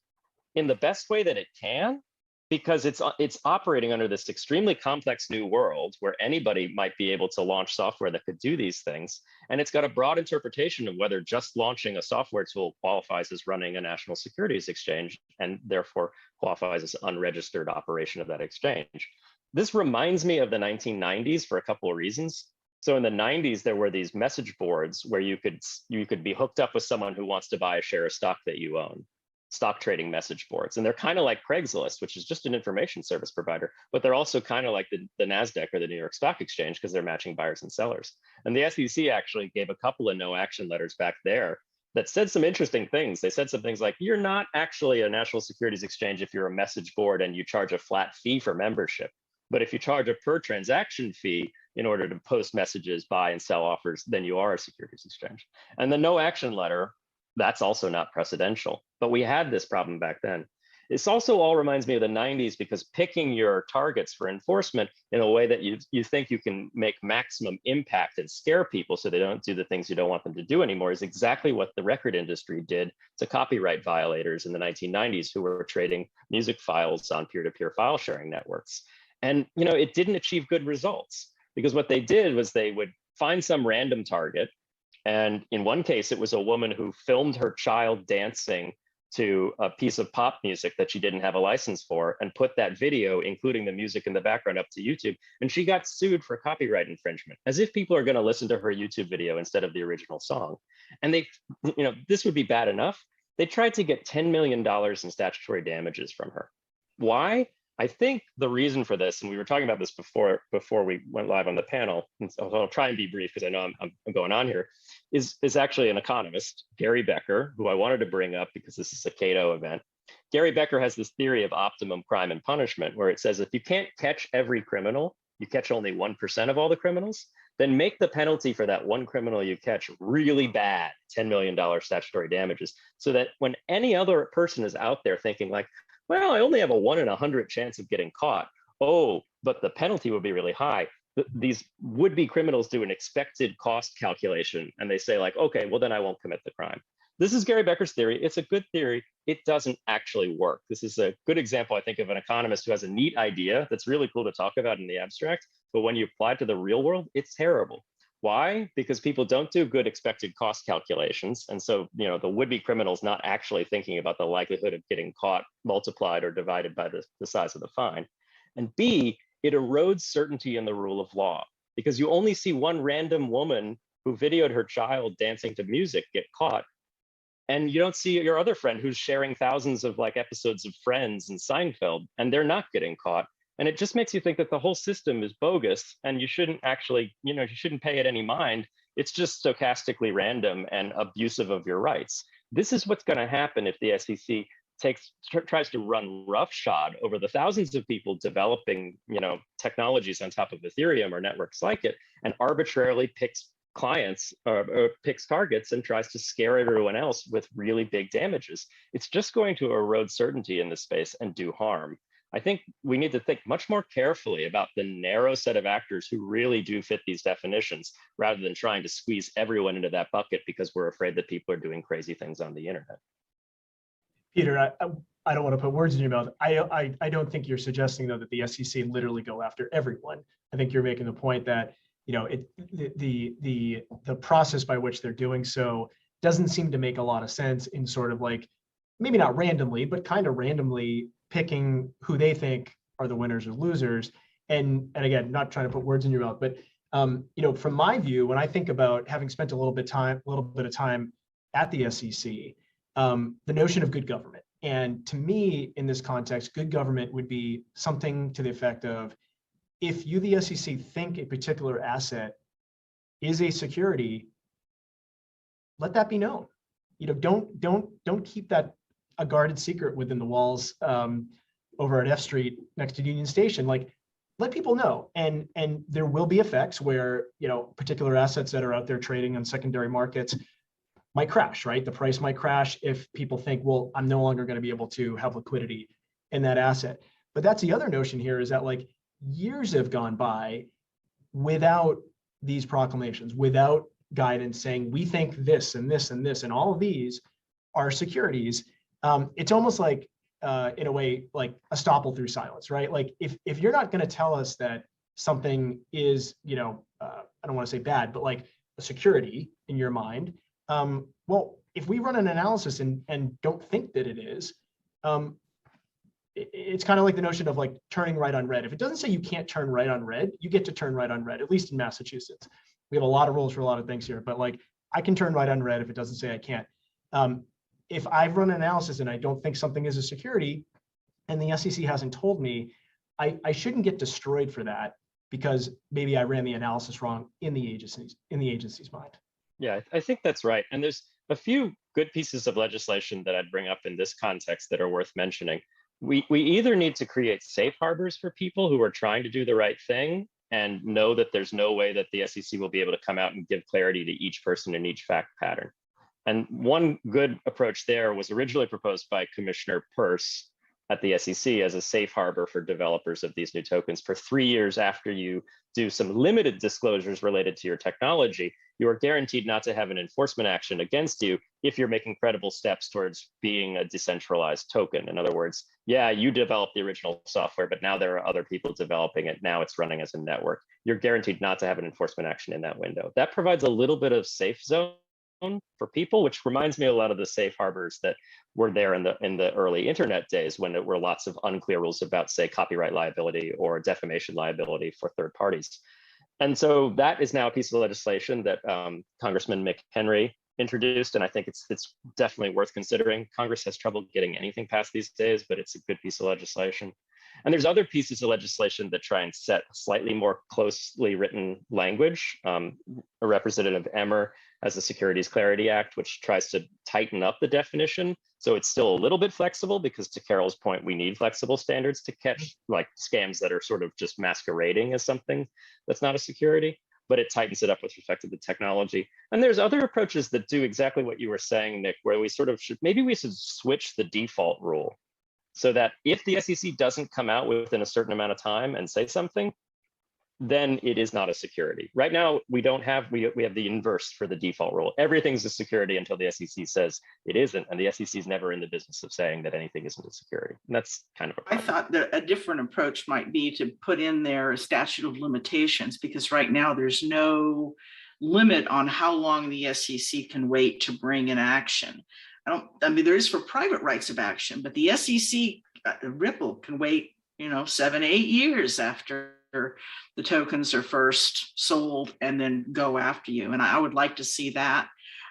in the best way that it can, because it's operating under this extremely complex new world where anybody might be able to launch software that could do these things. And it's got a broad interpretation of whether just launching a software tool qualifies as running a national securities exchange, and therefore qualifies as unregistered operation of that exchange. This reminds me of the 1990s for a couple of reasons. So in the 90s, there were these message boards where you could be hooked up with someone who wants to buy a share of stock that you own. Stock trading message boards. And they're kind of like Craigslist, which is just an information service provider, but they're also kind of like the NASDAQ or the New York Stock Exchange, because they're matching buyers and sellers. And the SEC actually gave a couple of no action letters back there that said some interesting things. They said some things like, you're not actually a national securities exchange if you're a message board and you charge a flat fee for membership. But if you charge a per transaction fee in order to post messages, buy and sell offers, then you are a securities exchange. And the no action letter, that's also not precedential, but we had this problem back then. This also all reminds me of the 90s, because picking your targets for enforcement in a way that you think you can make maximum impact and scare people so they don't do the things you don't want them to do anymore is exactly what the record industry did to copyright violators in the 1990s who were trading music files on peer-to-peer file sharing networks. And it didn't achieve good results, because what they did was they would find some random target. And in one case, it was a woman who filmed her child dancing to a piece of pop music that she didn't have a license for, and put that video, including the music in the background, up to YouTube. And she got sued for copyright infringement, as if people are going to listen to her YouTube video instead of the original song. And this would be bad enough. They tried to get $10 million in statutory damages from her. Why? I think the reason for this, and we were talking about this before we went live on the panel, and so I'll try and be brief because I know I'm going on here, is actually an economist, Gary Becker, who I wanted to bring up because this is a Cato event. Gary Becker has this theory of optimum crime and punishment, where it says if you can't catch every criminal, you catch only 1% of all the criminals, then make the penalty for that one criminal you catch really bad, $10 million statutory damages, so that when any other person is out there thinking like, well, I only have a 1 in 100 chance of getting caught. Oh, but the penalty will be really high. These would-be criminals do an expected cost calculation, and they say like, okay, well then I won't commit the crime. This is Gary Becker's theory. It's a good theory. It doesn't actually work. This is a good example, I think, of an economist who has a neat idea that's really cool to talk about in the abstract, but when you apply it to the real world, it's terrible. Why? Because people don't do good expected cost calculations. And so, the would-be criminal's not actually thinking about the likelihood of getting caught multiplied or divided by the size of the fine. And B, it erodes certainty in the rule of law, because you only see one random woman who videoed her child dancing to music get caught. And you don't see your other friend who's sharing thousands of like episodes of Friends and Seinfeld, and they're not getting caught. And it just makes you think that the whole system is bogus, and you shouldn't actually, you shouldn't pay it any mind. It's just stochastically random and abusive of your rights. This is what's going to happen if the SEC tries to run roughshod over the thousands of people developing, technologies on top of Ethereum or networks like it, and arbitrarily picks clients or picks targets and tries to scare everyone else with really big damages. It's just going to erode certainty in this space and do harm. I think we need to think much more carefully about the narrow set of actors who really do fit these definitions, rather than trying to squeeze everyone into that bucket because we're afraid that people are doing crazy things on the internet. Peter, I don't want to put words in your mouth. I don't think you're suggesting, though, that the SEC literally go after everyone. I think you're making the point that, the process by which they're doing so doesn't seem to make a lot of sense in sort of like, maybe not randomly, but kind of randomly picking who they think are the winners or losers. And again, not trying to put words in your mouth, but from my view, when I think about having spent a little bit of time at the SEC, the notion of good government. And to me, in this context, good government would be something to the effect of, if you, the SEC, think a particular asset is a security, let that be known. Don't keep that a guarded secret within the walls over at F Street next to Union Station. Like, let people know. And there will be effects where, particular assets that are out there trading on secondary markets might crash, right? The price might crash if people think, well, I'm no longer going to be able to have liquidity in that asset. But that's the other notion here, is that like years have gone by without these proclamations, without guidance saying, we think this and this and this, and all of these are securities. It's almost like, in a way, like estoppel through silence, right? Like if you're not going to tell us that something is, I don't want to say bad, but like a security in your mind, well, if we run an analysis and don't think that it is, it's kind of like the notion of like turning right on red. If it doesn't say you can't turn right on red, you get to turn right on red, at least in Massachusetts. We have a lot of rules for a lot of things here, but like I can turn right on red if it doesn't say I can't. If I've run an analysis and I don't think something is a security, and the SEC hasn't told me, I shouldn't get destroyed for that because maybe I ran the analysis wrong in the agency's mind. Yeah, I think that's right. And there's a few good pieces of legislation that I'd bring up in this context that are worth mentioning. We either need to create safe harbors for people who are trying to do the right thing and know that there's no way that the SEC will be able to come out and give clarity to each person in each fact pattern. And one good approach there was originally proposed by Commissioner Peirce at the SEC as a safe harbor for developers of these new tokens. For 3 years after you do some limited disclosures related to your technology, you are guaranteed not to have an enforcement action against you if you're making credible steps towards being a decentralized token. In other words, yeah, you developed the original software, but now there are other people developing it. Now it's running as a network. You're guaranteed not to have an enforcement action in that window. That provides a little bit of safe zone for people, which reminds me a lot of the safe harbors that were there in the early internet days, when there were lots of unclear rules about, say, copyright liability or defamation liability for third parties. And so that is now a piece of legislation that Congressman McHenry introduced, and I think it's definitely worth considering. Congress has trouble getting anything passed these days, but it's a good piece of legislation. And there's other pieces of legislation that try and set slightly more closely written language. Representative Emmer has the Securities Clarity Act, which tries to tighten up the definition. So it's still a little bit flexible, because to Carol's point, we need flexible standards to catch like scams that are sort of just masquerading as something that's not a security, but it tightens it up with respect to the technology. And there's other approaches that do exactly what you were saying, Nick, where we sort of maybe we should switch the default rule, so that if the SEC doesn't come out within a certain amount of time and say something, then it is not a security. Right now, we have the inverse for the default rule. Everything's a security until the SEC says it isn't, and the SEC is never in the business of saying that anything isn't a security. And that's kind of a problem. I thought that a different approach might be to put in there a statute of limitations, because right now there's no limit on how long the SEC can wait to bring an action. There is for private rights of action, but the SEC, Ripple, can wait, 7, 8 years after the tokens are first sold and then go after you. And I would like to see that.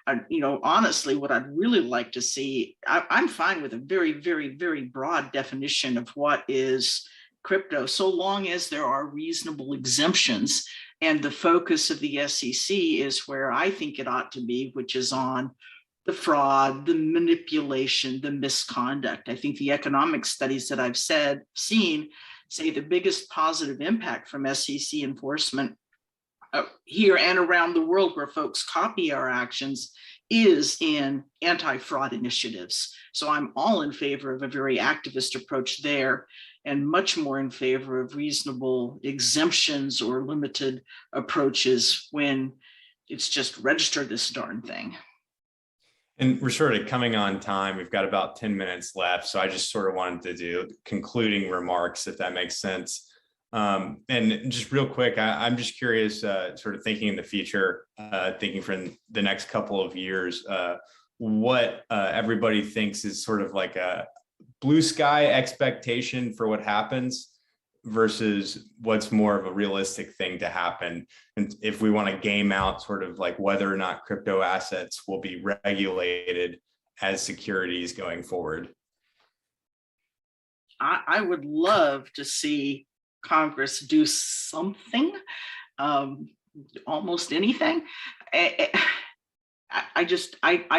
Honestly, what I'd really like to see, I'm fine with a very, very, very broad definition of what is crypto, so long as there are reasonable exemptions. And the focus of the SEC is where I think it ought to be, which is on the fraud, the manipulation, the misconduct. I think the economic studies that I've seen say the biggest positive impact from SEC enforcement here and around the world where folks copy our actions is in anti-fraud initiatives. So I'm all in favor of a very activist approach there, and much more in favor of reasonable exemptions or limited approaches when it's just register this darn thing. And we're sort of coming on time. We've got about 10 minutes left. So I just sort of wanted to do concluding remarks, if that makes sense. And just real quick, I'm just curious, sort of thinking in the future, thinking for the next couple of years, what everybody thinks is sort of like a blue sky expectation for what happens versus what's more of a realistic thing to happen. And if we want to game out sort of like whether or not crypto assets will be regulated as securities going forward. I would love to see Congress do something, almost anything. I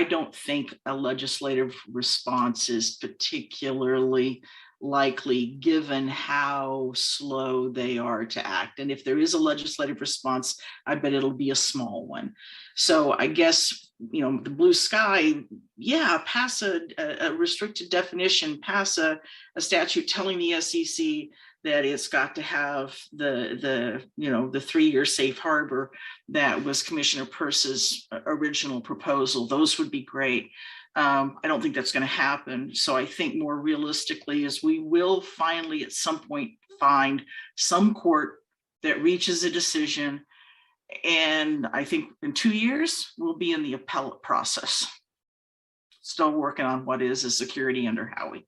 don't think a legislative response is particularly likely given how slow they are to act. And if there is a legislative response, I bet it'll be a small one. So I guess, the blue sky, yeah, pass a restricted definition, pass a statute telling the SEC that it's got to have the 3-year safe harbor that was Commissioner Peirce's original proposal. Those would be great. I don't think that's going to happen. So I think more realistically is we will finally at some point find some court that reaches a decision. And I think in 2 years, we'll be in the appellate process. Still working on what is a security under Howie.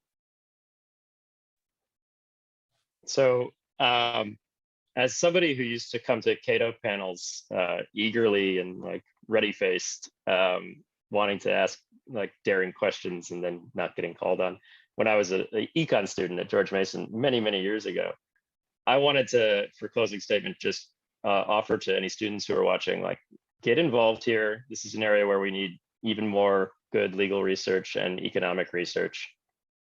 So as somebody who used to come to Cato panels eagerly and like ready-faced, wanting to ask like daring questions and then not getting called on, when I was an econ student at George Mason many, many years ago, I wanted to, for closing statement, just offer to any students who are watching, like, get involved here. This is an area where we need even more good legal research and economic research.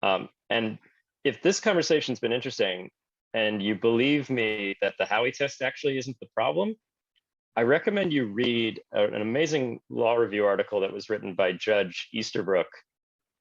And if this conversation's been interesting, and you believe me that the Howie test actually isn't the problem, I recommend you read an amazing law review article that was written by Judge Easterbrook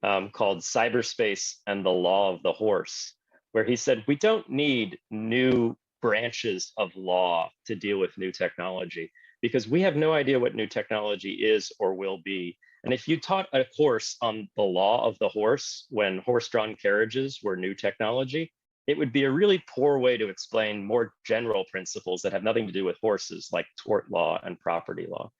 called Cyberspace and the Law of the Horse, where he said, we don't need new branches of law to deal with new technology because we have no idea what new technology is or will be. And if you taught a course on the law of the horse when horse-drawn carriages were new technology, it would be a really poor way to explain more general principles that have nothing to do with horses, like tort law and property law.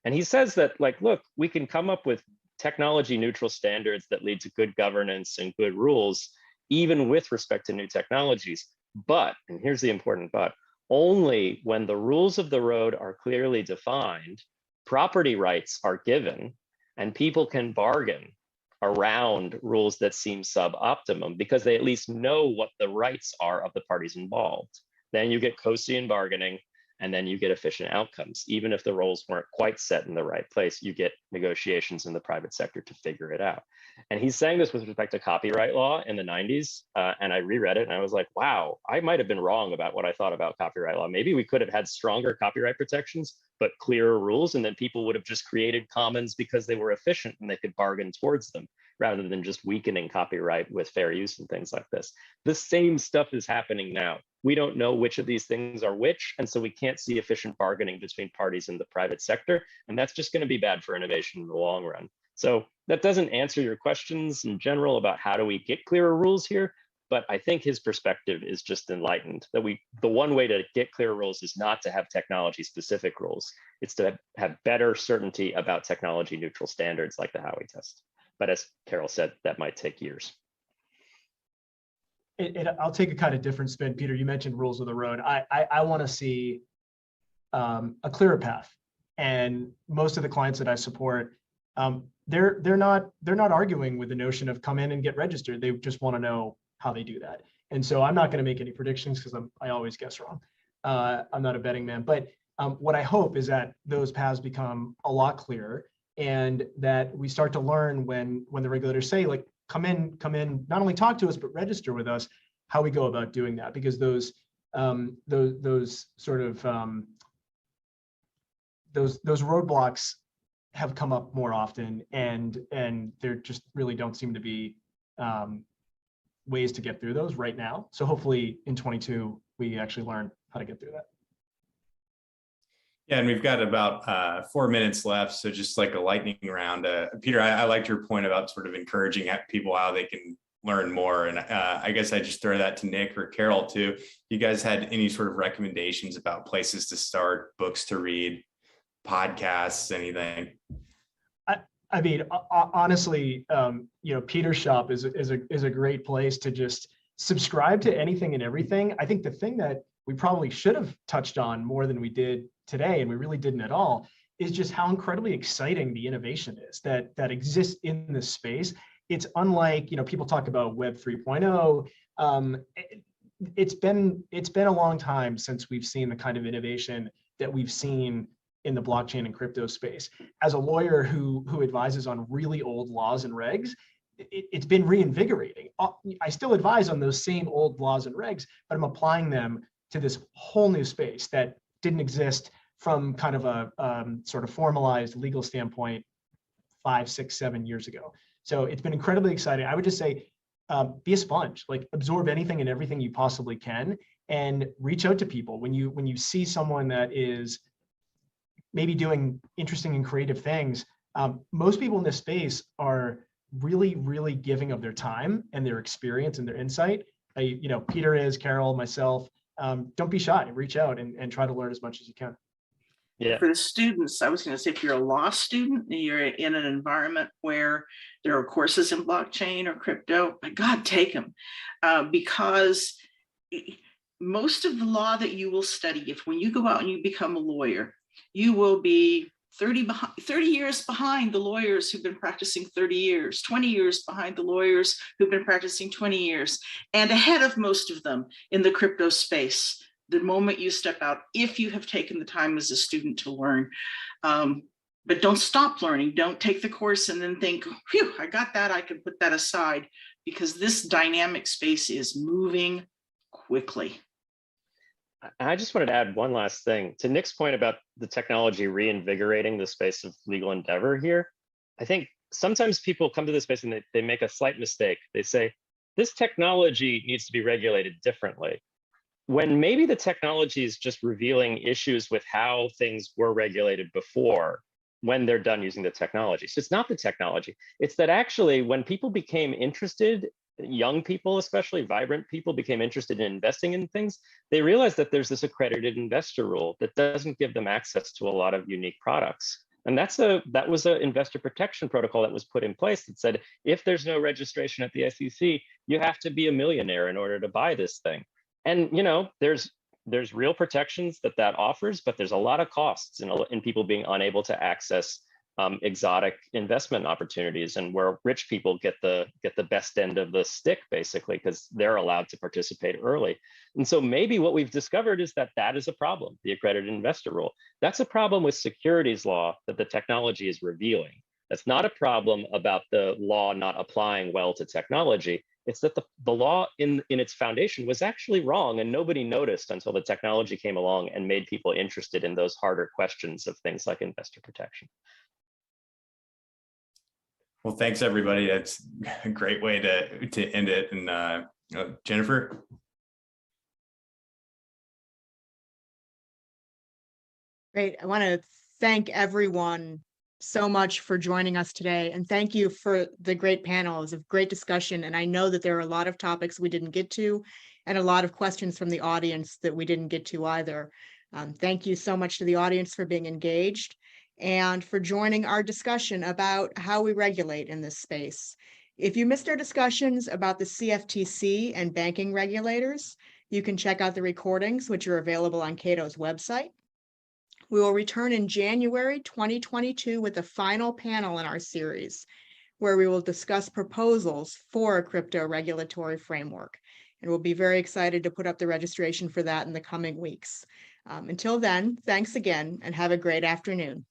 And he says that, like, look, we can come up with technology neutral standards that lead to good governance and good rules, even with respect to new technologies. But, and here's the important but, only when the rules of the road are clearly defined, property rights are given, and people can bargain around rules that seem suboptimum because they at least know what the rights are of the parties involved. Then you get Coasian bargaining, and then you get efficient outcomes. Even if the roles weren't quite set in the right place, you get negotiations in the private sector to figure it out. And he's saying this with respect to copyright law in the 90s. And I reread it and I was like, wow, I might have been wrong about what I thought about copyright law. Maybe we could have had stronger copyright protections, but clearer rules, and then people would have just created commons because they were efficient and they could bargain towards them, rather than just weakening copyright with fair use and things like this. The same stuff is happening now. We don't know which of these things are which, and so we can't see efficient bargaining between parties in the private sector, and that's just going to be bad for innovation in the long run. So that doesn't answer your questions in general about how do we get clearer rules here, but I think his perspective is just enlightened, that the one way to get clear rules is not to have technology specific rules. It's to have better certainty about technology neutral standards like the Howie test. But as Carol said, that might take years. I'll take a kind of different spin. Peter, you mentioned rules of the road. I want to see a clearer path. And most of the clients that I support they're not arguing with the notion of come in and get registered. They just want to know how they do that. And so I'm not going to make any predictions because I always guess wrong. I'm not a betting man, but what I hope is that those paths become a lot clearer, and that we start to learn when the regulators say, like, come in, not only talk to us, but register with us, how we go about doing that, because those sort of those roadblocks have come up more often, and there just really don't seem to be ways to get through those right now. So hopefully in 22 we actually learn how to get through that. Yeah, and we've got about 4 minutes left, so just like a lightning round. Peter, I liked your point about sort of encouraging people how they can learn more, and I guess I just throw that to Nick or Carol too. You guys had any sort of recommendations about places to start, books to read, podcasts, anything? I mean, honestly, Peter's shop is a great place to just subscribe to anything and everything. I think the thing that we probably should have touched on more than we did today, and we really didn't at all, is just how incredibly exciting the innovation is that exists in this space. It's unlike, people talk about Web 3.0. It's been a long time since we've seen the kind of innovation that we've seen in the blockchain and crypto space. As a lawyer who advises on really old laws and regs, it's been reinvigorating. I still advise on those same old laws and regs, but I'm applying them to this whole new space that didn't exist from kind of a sort of formalized legal standpoint 5, 6, 7 years ago. So it's been incredibly exciting. I would just say, be a sponge, like absorb anything and everything you possibly can, and reach out to people. When you see someone that is maybe doing interesting and creative things, most people in this space are really, really giving of their time and their experience and their insight. Peter is, Carol, myself. Don't be shy, reach out and try to learn as much as you can. Yeah. For the students, I was going to say, if you're a law student and you're in an environment where there are courses in blockchain or crypto, my God, take them. Because most of the law that you will study, if when you go out and you become a lawyer, you will be 30 years behind the lawyers who've been practicing 30 years, 20 years behind the lawyers who've been practicing 20 years, and ahead of most of them in the crypto space the moment you step out, if you have taken the time as a student to learn. But don't stop learning. Don't take the course and then think, phew, I got that, I can put that aside, because this dynamic space is moving quickly. I just wanted to add one last thing to Nick's point about the technology reinvigorating the space of legal endeavor here. I think sometimes people come to this space and they make a slight mistake. They say, this technology needs to be regulated differently, when maybe the technology is just revealing issues with how things were regulated before when they're done using the technology. So it's not the technology. It's that actually when people became interested, young people, especially vibrant people, became interested in investing in things, they realized that there's this accredited investor rule that doesn't give them access to a lot of unique products. And that was an investor protection protocol that was put in place that said, if there's no registration at the SEC, you have to be a millionaire in order to buy this thing. And there's real protections that offers, but there's a lot of costs in people being unable to access exotic investment opportunities, and where rich people get the best end of the stick, basically, because they're allowed to participate early. And so maybe what we've discovered is that is a problem, the accredited investor rule. That's a problem with securities law that the technology is revealing. That's not a problem about the law not applying well to technology. It's that the law in its foundation was actually wrong, and nobody noticed until the technology came along and made people interested in those harder questions of things like investor protection. Well, thanks everybody. That's a great way to end it. And Jennifer. Great. I want to thank everyone so much for joining us today. And thank you for the great panel. It was a great discussion. And I know that there are a lot of topics we didn't get to and a lot of questions from the audience that we didn't get to either. Thank you so much to the audience for being engaged and for joining our discussion about how we regulate in this space. If you missed our discussions about the CFTC and banking regulators, you can check out the recordings, which are available on Cato's website. We will return in January 2022 with the final panel in our series, where we will discuss proposals for a crypto regulatory framework. And we'll be very excited to put up the registration for that in the coming weeks. Until then, thanks again and have a great afternoon.